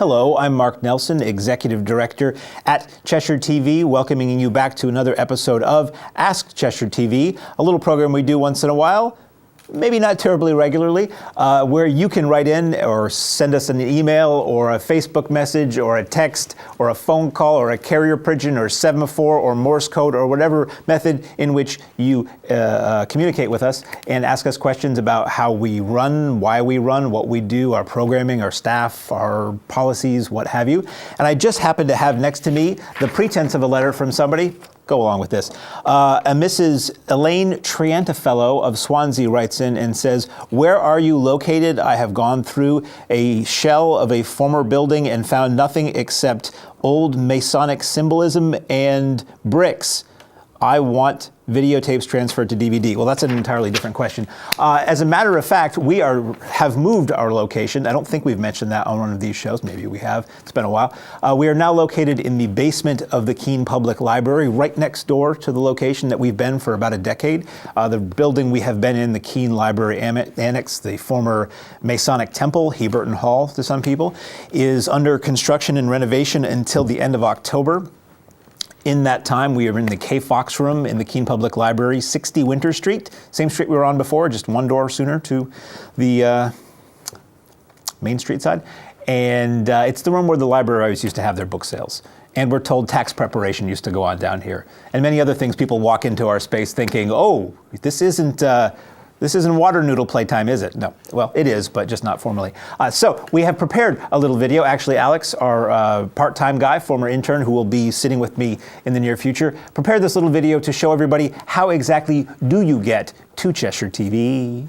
Hello, I'm Mark Nelson, Executive Director at Cheshire TV, welcoming you back to another episode of Ask Cheshire TV, a little program we do once in a while, maybe not terribly regularly, where you can write in or send us an email or a Facebook message or a text or a phone call or a carrier pigeon or semaphore or Morse code or whatever method in which you communicate with us and ask us questions about how we run, why we run, what we do, our programming, our staff, our policies, what have you. And I just happen to have next to me the pretense of a letter from somebody. Go along with this. A Mrs. Elaine Triantafellow of Swansea writes in and says, "Where are you located? I have gone through a shell of a former building and found nothing except old Masonic symbolism and bricks. I want videotapes transferred to DVD." Well, that's an entirely different question. As a matter of fact, we have moved our location. I don't think we've mentioned that on one of these shows. Maybe we have. It's been a while. We are now located in the basement of the Keene Public Library, right next door to the location that we've been for about a decade. The building we have been in, the Keene Library Annex, the former Masonic Temple, Heberton Hall to some people, is under construction and renovation until the end of October. In that time, we are in the K. Fox room in the Keene Public Library, 60 Winter Street, same street we were on before, just one door sooner to the Main Street side. And it's the room where the library always used to have their book sales. And we're told tax preparation used to go on down here. And many other things. People walk into our space thinking, oh, this isn't water noodle playtime, is it? No. Well, it is, but just not formally. So we have prepared a little video. Actually, Alex, our part-time guy, former intern, who will be sitting with me in the near future, prepared this little video to show everybody how exactly do you get to Cheshire TV.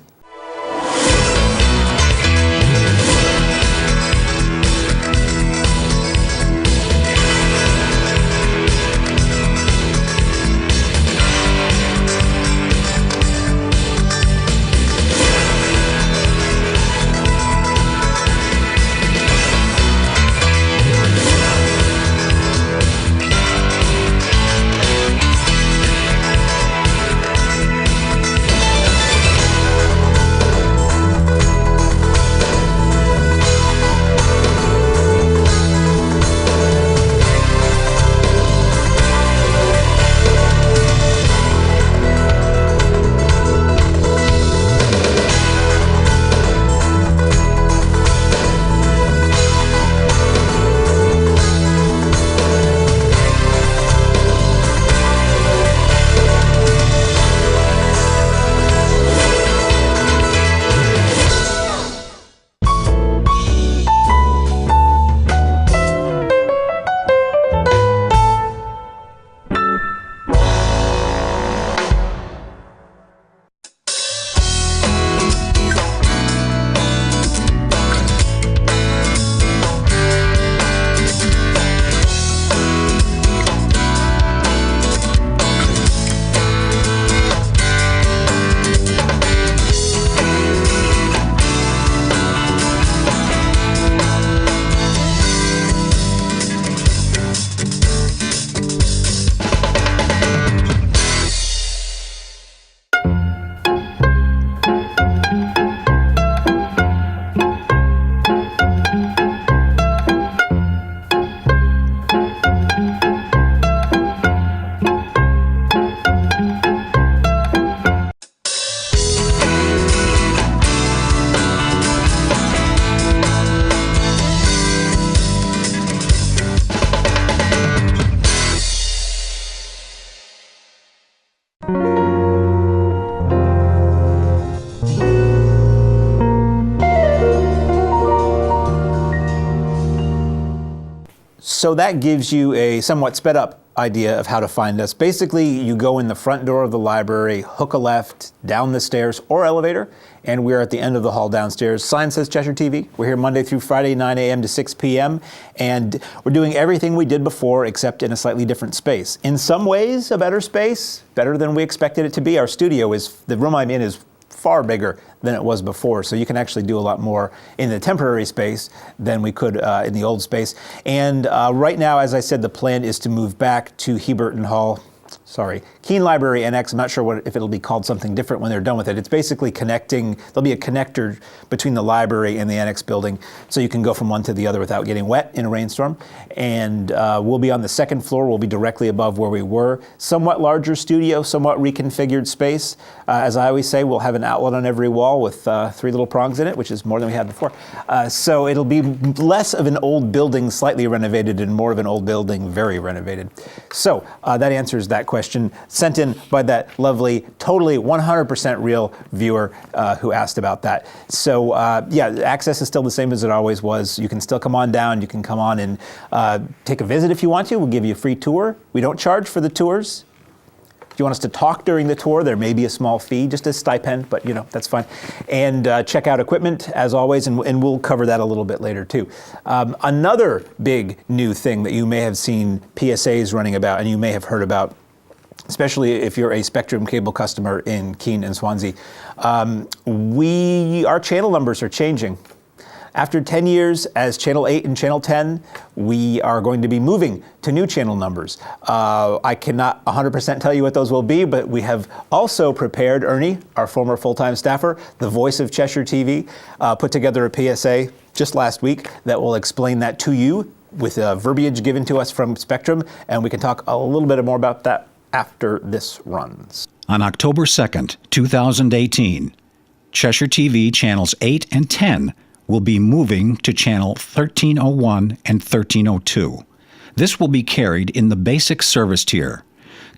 So that gives you a somewhat sped up idea of how to find us. Basically, you go in the front door of the library, hook a left, down the stairs or elevator, and we're at the end of the hall downstairs. Sign says Cheshire TV. We're here Monday through Friday, 9 a.m. to 6 p.m. And we're doing everything we did before except in a slightly different space. In some ways, a better space, better than we expected it to be. Our studio the room I'm in is far bigger than it was before. So you can actually do a lot more in the temporary space than we could in the old space. And right now, as I said, the plan is to move back to Heberton Hall Keene Library NX. I'm not sure if it'll be called something different when they're done with it. It's basically connecting, there'll be a connector between the library and the NX building so you can go from one to the other without getting wet in a rainstorm. And we'll be on the second floor. We'll be directly above where we were. Somewhat larger studio, somewhat reconfigured space. As I always say, we'll have an outlet on every wall with 3 little prongs in it, which is more than we had before. So it'll be less of an old building, slightly renovated, and more of an old building, very renovated. So that answers that question, sent in by that lovely, totally 100% real viewer who asked about that. So yeah, access is still the same as it always was. You can still come on down. You can come on and take a visit if you want to. We'll give you a free tour. We don't charge for the tours. If you want us to talk during the tour, there may be a small fee, just a stipend, but you know, that's fine. And check out equipment as always, and we'll cover that a little bit later too. Another big new thing that you may have seen PSAs running about and you may have heard about, especially if you're a Spectrum cable customer in Keene and Swansea, our channel numbers are changing. After 10 years as Channel 8 and Channel 10, we are going to be moving to new channel numbers. I cannot 100% tell you what those will be, but we have also prepared Ernie, our former full-time staffer, the voice of Cheshire TV, put together a PSA just last week that will explain that to you with verbiage given to us from Spectrum, and we can talk a little bit more about that after this runs. On October 2nd, 2018, Cheshire TV channels 8 and 10 will be moving to channel 1301 and 1302. This will be carried in the basic service tier.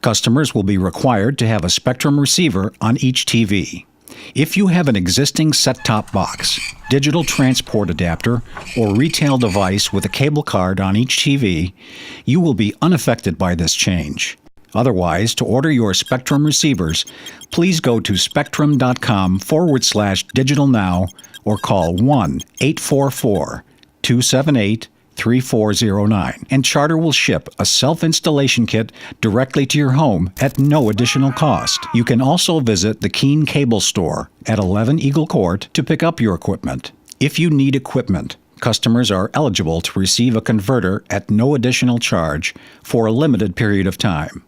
Customers will be required to have a Spectrum receiver on each TV. If you have an existing set-top box, digital transport adapter, or retail device with a cable card on each TV, you will be unaffected by this change. Otherwise, to order your Spectrum receivers, please go to spectrum.com/digital now or call 1-844-278-3409, and Charter will ship a self-installation kit directly to your home at no additional cost. You can also visit the Keene Cable Store at 11 Eagle Court to pick up your equipment. If you need equipment, customers are eligible to receive a converter at no additional charge for a limited period of time.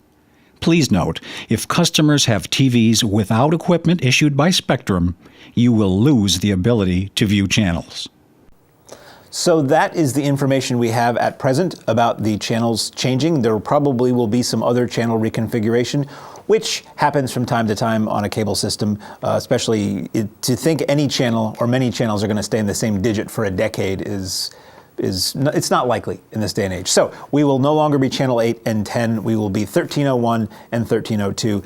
Please note, if customers have TVs without equipment issued by Spectrum, you will lose the ability to view channels. So that is the information we have at present about the channels changing. There probably will be some other channel reconfiguration, which happens from time to time on a cable system, especially to think any channel or many channels are going to stay in the same digit for a decade it's not likely in this day and age. So we will no longer be channel 8 and 10. We will be 1301 and 1302.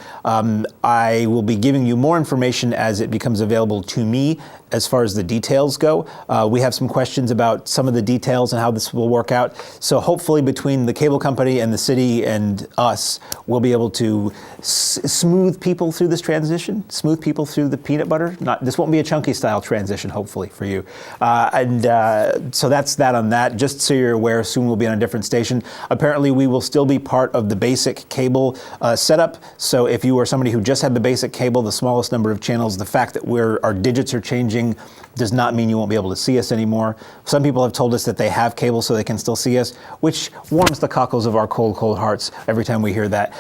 I will be giving you more information as it becomes available to me as far as the details go. We have some questions about some of the details and how this will work out. So hopefully between the cable company and the city and us, we'll be able to smooth people through this transition, smooth people through the peanut butter. This won't be a chunky style transition, hopefully, for you. So that's that on that. Just so you're aware, soon we'll be on a different station. Apparently we will still be part of the basic cable setup. So if you are somebody who just had the basic cable, the smallest number of channels, the fact that our digits are changing does not mean you won't be able to see us anymore. Some people have told us that they have cable so they can still see us, which warms the cockles of our cold, cold hearts every time we hear that.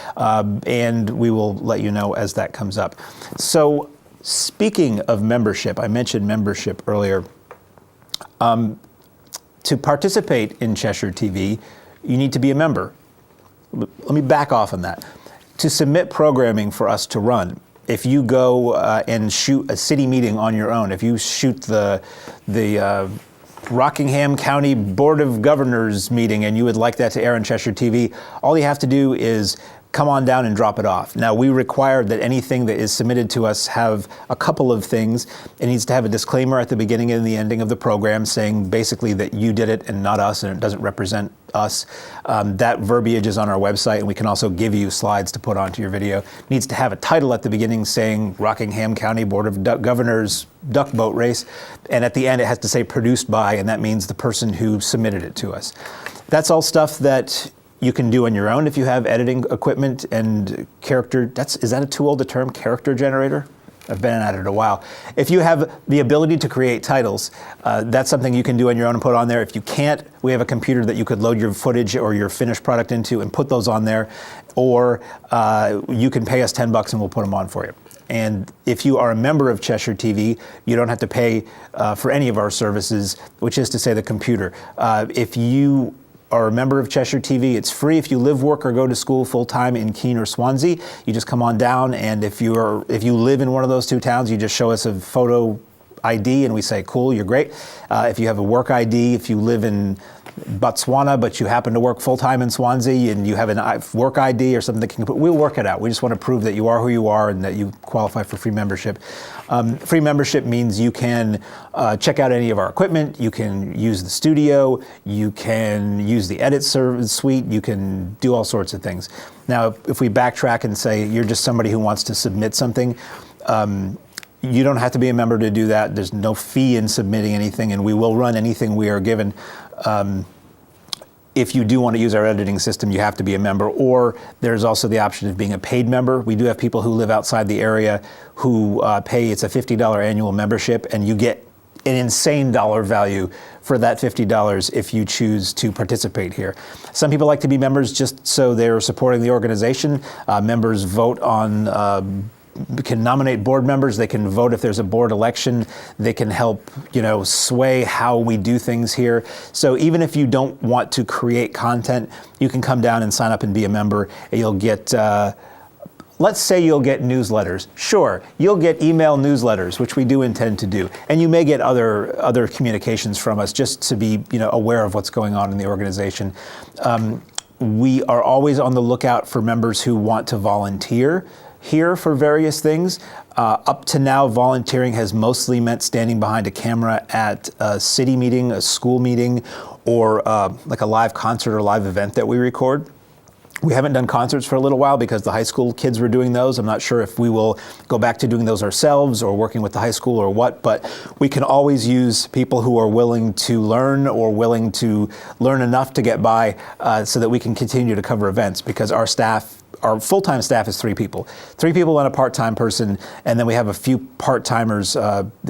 And we will let you know as that comes up. So speaking of membership, I mentioned membership earlier. To participate in Cheshire TV, you need to be a member. Let me back off on that. To submit programming for us to run, if you go and shoot a city meeting on your own, if you shoot the Rockingham County Board of Governors meeting and you would like that to air on Cheshire TV, all you have to do is come on down and drop it off. Now, we require that anything that is submitted to us have a couple of things. It needs to have a disclaimer at the beginning and the ending of the program saying basically that you did it and not us, and it doesn't represent us. That verbiage is on our website, and we can also give you slides to put onto your video. It needs to have a title at the beginning saying Rockingham County Board of Governors Duck Boat Race, and at the end it has to say produced by, and that means the person who submitted it to us. That's all stuff that you can do on your own if you have editing equipment and character. Is that a too old a term, character generator? I've been at it a while. If you have the ability to create titles, that's something you can do on your own and put on there. If you can't, we have a computer that you could load your footage or your finished product into and put those on there. Or you can pay us $10 and we'll put them on for you. And if you are a member of Cheshire TV, you don't have to pay for any of our services, which is to say the computer. If you are a member of Cheshire TV, it's free. If you live, work, or go to school full-time in Keene or Swansea, you just come on down, and if you live in one of those two towns, you just show us a photo ID and we say, cool, you're great. If you have a work ID, if you live in Botswana, but you happen to work full-time in Swansea and you have a work ID or something that can, we'll work it out. We just want to prove that you are who you are and that you qualify for free membership. Free membership means you can check out any of our equipment, you can use the studio, you can use the edit service suite, you can do all sorts of things. Now, if we backtrack and say you're just somebody who wants to submit something, you don't have to be a member to do that. There's no fee in submitting anything, and we will run anything we are given. If you do want to use our editing system, you have to be a member, or there's also the option of being a paid member. We do have people who live outside the area who pay, it's a $50 annual membership, and you get an insane dollar value for that $50 if you choose to participate here. Some people like to be members just so they're supporting the organization. Members vote on can nominate board members, they can vote if there's a board election, they can help, sway how we do things here. So even if you don't want to create content, you can come down and sign up and be a member, and you'll get, let's say you'll get newsletters. Sure, you'll get email newsletters, which we do intend to do. And you may get other communications from us just to be, aware of what's going on in the organization. We are always on the lookout for members who want to volunteer here for various things. Up to now, volunteering has mostly meant standing behind a camera at a city meeting, a school meeting, or like a live concert or live event that we record. We haven't done concerts for a little while because the high school kids were doing those. I'm not sure if we will go back to doing those ourselves or working with the high school or what, but we can always use people who are willing to learn or willing to learn enough to get by so that we can continue to cover events, because our full-time staff is 3 people. 3 people and a part-time person, and then we have a few part-timers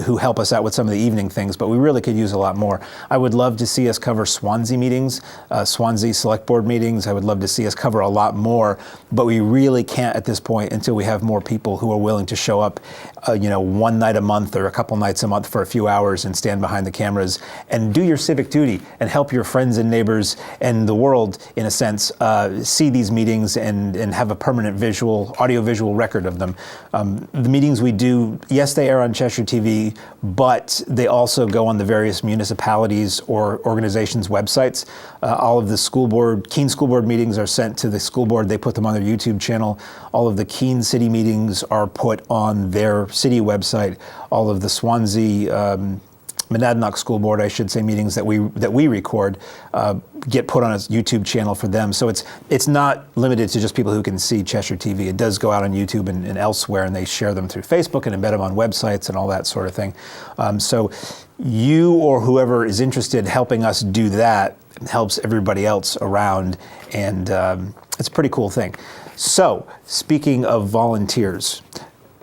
who help us out with some of the evening things, but we really could use a lot more. I would love to see us cover Swansea meetings, Swansea Select Board meetings. I would love to see us cover a lot more, but we really can't at this point until we have more people who are willing to show up, one night a month or a couple nights a month for a few hours and stand behind the cameras and do your civic duty and help your friends and neighbors and the world, in a sense, see these meetings and have a permanent audio-visual record of them. The meetings we do, yes, they air on Cheshire TV, but they also go on the various municipalities or organizations' websites. All of the Keene School Board meetings are sent to the school board. They put them on their YouTube channel. All of the Keene City meetings are put on their city website. All of the Swansea Monadnock School Board, I should say, meetings that we record get put on a YouTube channel for them. So it's not limited to just people who can see Cheshire TV. It does go out on YouTube and elsewhere, and they share them through Facebook and embed them on websites and all that sort of thing. So you or whoever is interested helping us do that helps everybody else around, and it's a pretty cool thing. So speaking of volunteers,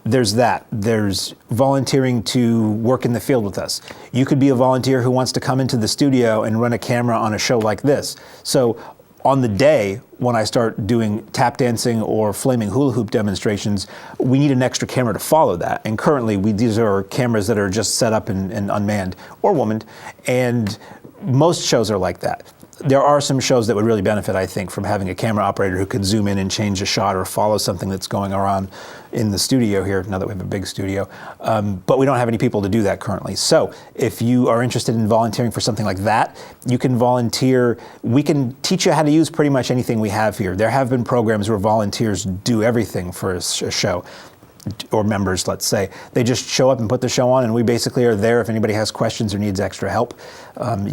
there's that. There's volunteering to work in the field with us. You could be a volunteer who wants to come into the studio and run a camera on a show like this. So on the day when I start doing tap dancing or flaming hula hoop demonstrations, we need an extra camera to follow that. And currently, these are cameras that are just set up and unmanned or womaned. And most shows are like that. There are some shows that would really benefit, I think, from having a camera operator who could zoom in and change a shot or follow something that's going around in the studio here, now that we have a big studio. But we don't have any people to do that currently. So if you are interested in volunteering for something like that, you can volunteer. We can teach you how to use pretty much anything we have here. There have been programs where volunteers do everything for a show. Or members, let's say. They just show up and put the show on, and we basically are there if anybody has questions or needs extra help.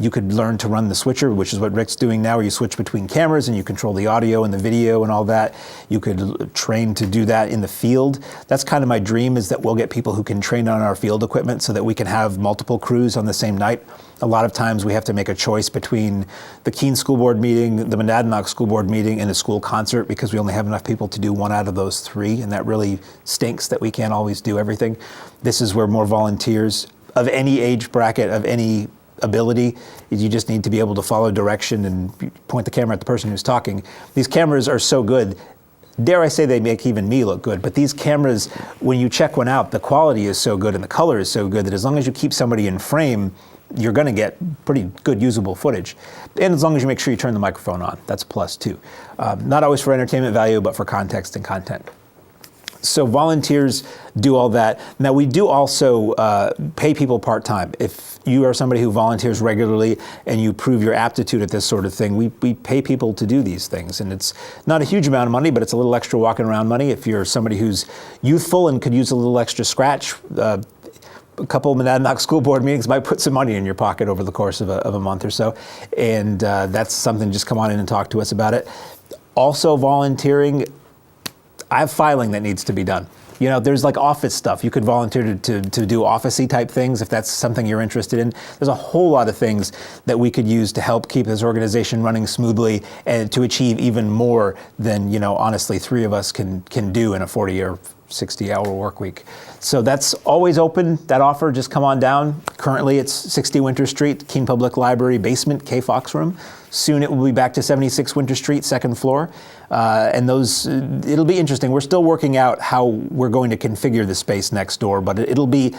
You could learn to run the switcher, which is what Rick's doing now, where you switch between cameras and you control the audio and the video and all that. You could train to do that in the field. That's kind of my dream, is that we'll get people who can train on our field equipment so that we can have multiple crews on the same night. A lot of times we have to make a choice between the Keene School Board meeting, the Monadnock School Board meeting, and the school concert because we only have enough people to do one out of those three, and that really stinks that we can't always do everything. This is where more volunteers of any age bracket, of any ability, you just need to be able to follow direction and point the camera at the person who's talking. These cameras are so good, dare I say they make even me look good, but these cameras, when you check one out, the quality is so good and the color is so good that as long as you keep somebody in frame, you're going to get pretty good usable footage. And as long as you make sure you turn the microphone on, that's a plus too. Not always for entertainment value, but for context and content. So volunteers do all that. Now we do also pay people part-time. If you are somebody who volunteers regularly and you prove your aptitude at this sort of thing, we pay people to do these things. And it's not a huge amount of money, but it's a little extra walking around money. If you're somebody who's youthful and could use a little extra scratch, a couple of Monadnock School Board meetings might put some money in your pocket over the course of a month or so. And that's something, just come on in and talk to us about it. Also volunteering, I have filing that needs to be done. You know, there's like office stuff. You could volunteer to do office-y type things if that's something you're interested in. There's a whole lot of things that we could use to help keep this organization running smoothly and to achieve even more than, you know, honestly, three of us can do in a 40 or 60-hour work week. So that's always open, that offer. Just come on down. Currently it's 60 Winter Street, Keene Public Library basement, K Fox room. Soon it will be back to 76 Winter Street, second floor. And those, it'll be interesting. We're still working out how we're going to configure the space next door, but it'll be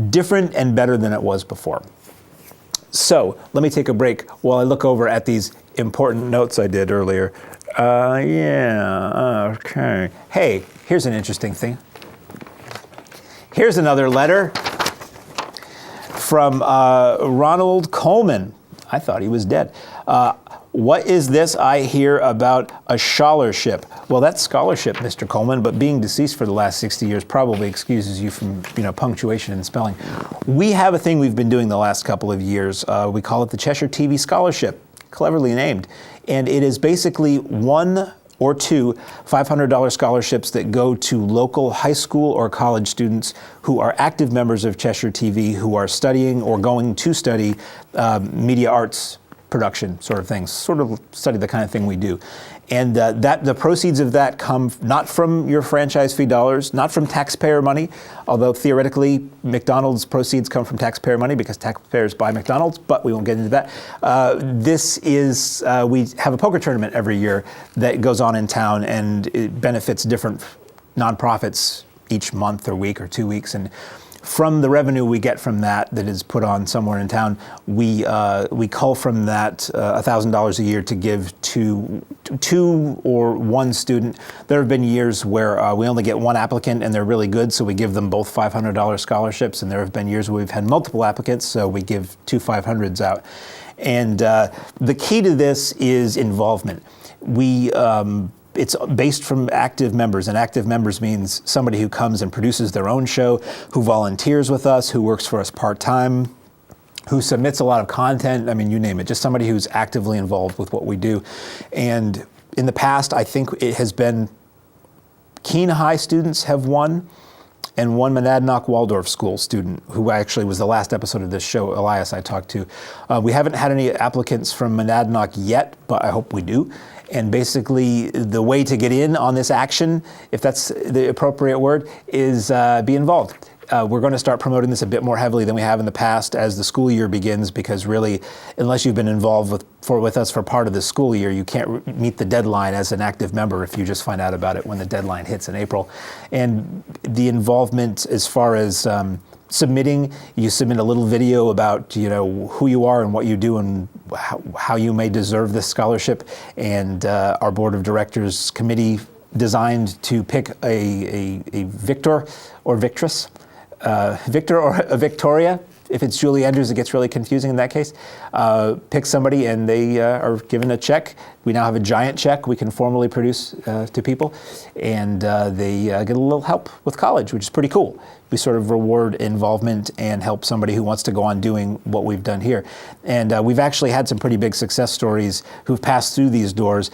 different and better than it was before. So let me take a break while I look over at these important notes I did earlier. Okay. Hey, here's an interesting thing. Here's another letter from Ronald Coleman. I thought he was dead. What is this I hear about a scholarship? Well, that's scholarship, Mr. Coleman, but being deceased for the last 60 years probably excuses you from, you know, punctuation and spelling. We have a thing we've been doing the last couple of years. We call it the Cheshire TV Scholarship, cleverly named. And it is basically one or two $500 scholarships that go to local high school or college students who are active members of Cheshire TV, who are studying or going to study media arts production sort of things, sort of study the kind of thing we do. And the proceeds of that come not from your franchise fee dollars, not from taxpayer money, although theoretically McDonald's proceeds come from taxpayer money because taxpayers buy McDonald's, but we won't get into that. This is, we have a poker tournament every year that goes on in town, and it benefits different nonprofits each month or week or 2 weeks. And from the revenue we get from that is put on somewhere in town, we cull from that $1,000 a year to give to two or one student. There have been years where we only get one applicant and they're really good, so we give them both $500 scholarships, and there have been years where we've had multiple applicants, so we give two 500s out. And the key to this is involvement. It's based from active members, and active members means somebody who comes and produces their own show, who volunteers with us, who works for us part-time, who submits a lot of content. I mean, you name it, just somebody who's actively involved with what we do. And in the past, I think it has been Keene High students have won, and one Monadnock Waldorf School student, who actually was the last episode of this show, Elias, I talked to. We haven't had any applicants from Monadnock yet, but I hope we do. And basically, the way to get in on this action, if that's the appropriate word, is be involved. We're going to start promoting this a bit more heavily than we have in the past as the school year begins, because really, unless you've been involved with us for part of the school year, you can't meet the deadline as an active member if you just find out about it when the deadline hits in April. And the involvement as far as submitting, you submit a little video about, you know, who you are and what you do and how you may deserve this scholarship. And our board of directors committee designed to pick a victor or victress, Victor or a Victoria. If it's Julie Andrews, it gets really confusing in that case. Pick somebody and they are given a check. We now have a giant check we can formally produce to people, and they get a little help with college, which is pretty cool. we sort of reward involvement and help somebody who wants to go on doing what we've done here. And we've actually had some pretty big success stories who've passed through these doors.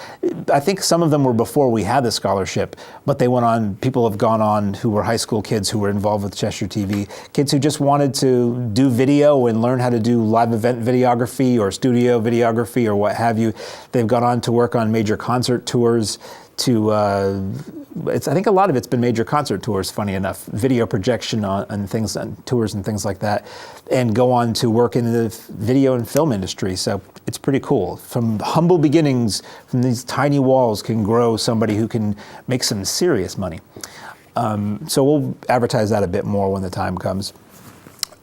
I think some of them were before we had the scholarship, but they went on, people have gone on who were high school kids who were involved with Cheshire TV, kids who just wanted to do video and learn how to do live event videography or studio videography or what have you. They've gone on to work on major concert tours. I think a lot of it's been major concert tours, funny enough, video projection on things, on tours and things like that, and go on to work in the video and film industry. So it's pretty cool. From humble beginnings, from these tiny walls, can grow somebody who can make some serious money. So we'll advertise that a bit more when the time comes.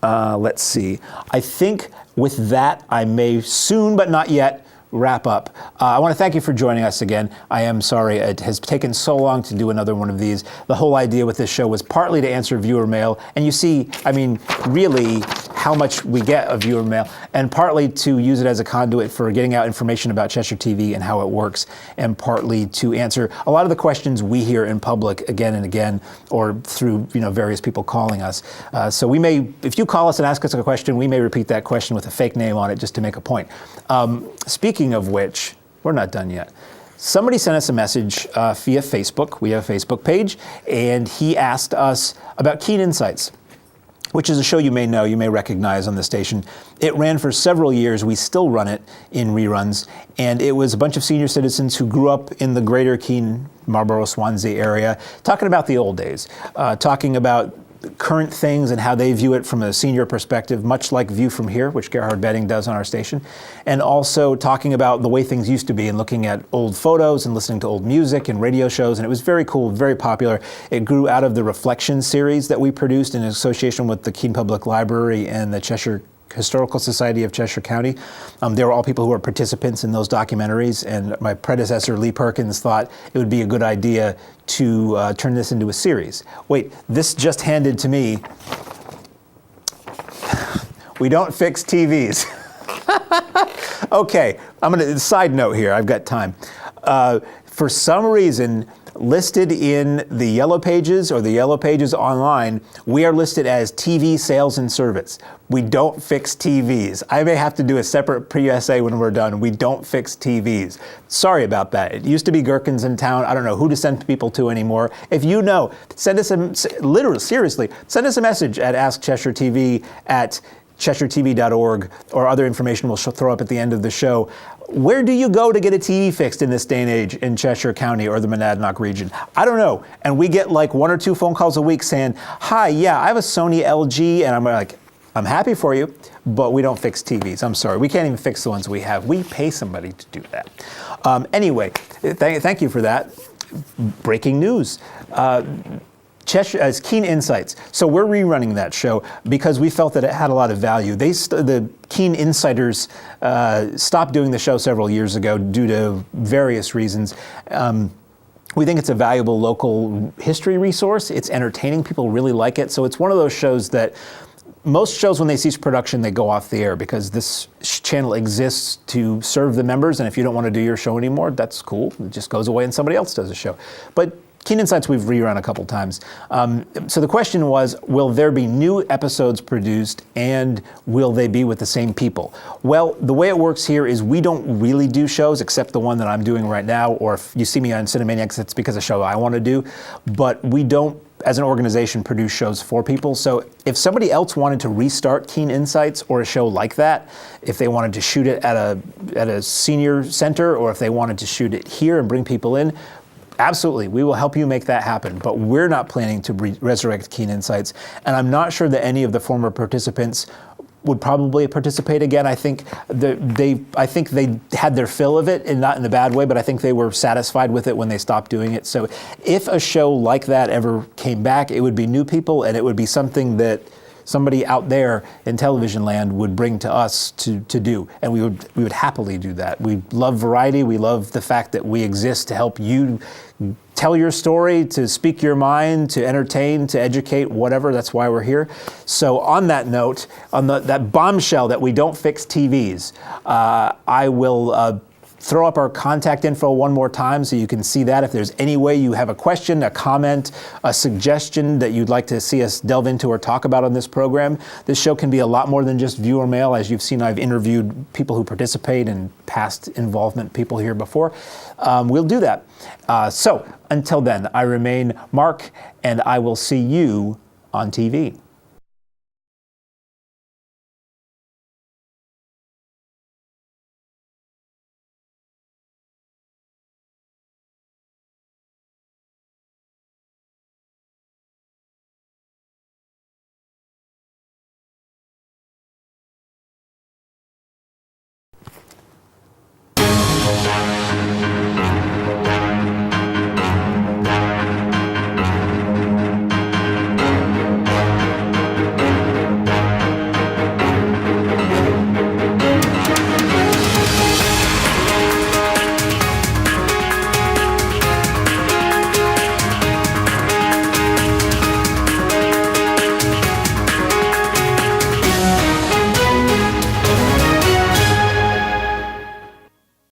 Let's see. I think with that, I may soon, but not yet, wrap up. I want to thank you for joining us again. I am sorry it has taken so long to do another one of these. The whole idea with this show was partly to answer viewer mail, and you see, I mean, really how much we get of viewer mail, and partly to use it as a conduit for getting out information about Cheshire TV and how it works, and partly to answer a lot of the questions we hear in public again and again, or through various people calling us. So we may, if you call us and ask us a question, we may repeat that question with a fake name on it just to make a point. Speaking of which, we're not done yet. Somebody sent us a message via Facebook. We have a Facebook page, and he asked us about Keen Insights, which is a show you may know, you may recognize on the station. It ran for several years. We still run it in reruns, and it was a bunch of senior citizens who grew up in the greater Keene, Marlborough, Swansea area, talking about the old days, talking about current things and how they view it from a senior perspective, much like View from Here, which Gerhard Betting does on our station, and also talking about the way things used to be and looking at old photos and listening to old music and radio shows, and it was very cool, very popular. It grew out of the Reflection series that we produced in association with the Keene Public Library and the Cheshire Historical Society of Cheshire County. They were all people who were participants in those documentaries, and my predecessor, Lee Perkins, thought it would be a good idea to turn this into a series. Wait, this just handed to me. We don't fix TVs. Okay, side note here, I've got time. For some reason, listed in the Yellow Pages or the Yellow Pages online, we are listed as TV sales and service. We don't fix TVs. I may have to do a separate PSA when we're done. We don't fix TVs. Sorry about that. It used to be Gherkins in town. I don't know who to send people to anymore. If you know, send us seriously, send us a message at Ask Cheshire TV at CheshireTV.org, or other information we'll throw up at the end of the show. Where do you go to get a TV fixed in this day and age in Cheshire County or the Monadnock region? I don't know. And we get like 1 or 2 phone calls a week saying, hi, yeah, I have a Sony LG, and I'm like, I'm happy for you, but we don't fix TVs. I'm sorry. We can't even fix the ones we have. We pay somebody to do that. Anyway, thank you for that. Breaking news. Cheshire as Keen Insights. So we're rerunning that show because we felt that it had a lot of value. The Keen Insiders stopped doing the show several years ago due to various reasons. We think it's a valuable local history resource. It's entertaining. People really like it. So it's one of those shows that most shows, when they cease production, they go off the air because this channel exists to serve the members. And if you don't want to do your show anymore, that's cool. It just goes away and somebody else does a show. But Keen Insights we've rerun a couple times. So the question was, will there be new episodes produced, and will they be with the same people? Well, the way it works here is we don't really do shows except the one that I'm doing right now, or if you see me on Cinemaniacs, it's because of a show I want to do. But we don't, as an organization, produce shows for people. So if somebody else wanted to restart Keen Insights or a show like that, if they wanted to shoot it at a senior center, or if they wanted to shoot it here and bring people in, absolutely, we will help you make that happen, but we're not planning to resurrect Keen Insights, and I'm not sure that any of the former participants would probably participate again. I think they had their fill of it, and not in a bad way, but I think they were satisfied with it when they stopped doing it. So if a show like that ever came back, it would be new people, and it would be something that somebody out there in television land would bring to us to do, and we would happily do that. We love variety. We love the fact that we exist to help you tell your story, to speak your mind, to entertain, to educate, whatever. That's why we're here. So on that note, on that bombshell that we don't fix TVs, I will throw up our contact info one more time so you can see that. If there's any way you have a question, a comment, a suggestion that you'd like to see us delve into or talk about on this program, this show can be a lot more than just viewer mail. As you've seen, I've interviewed people who participate and past involvement people here before. We'll do that. So until then, I remain Mark, and I will see you on TV.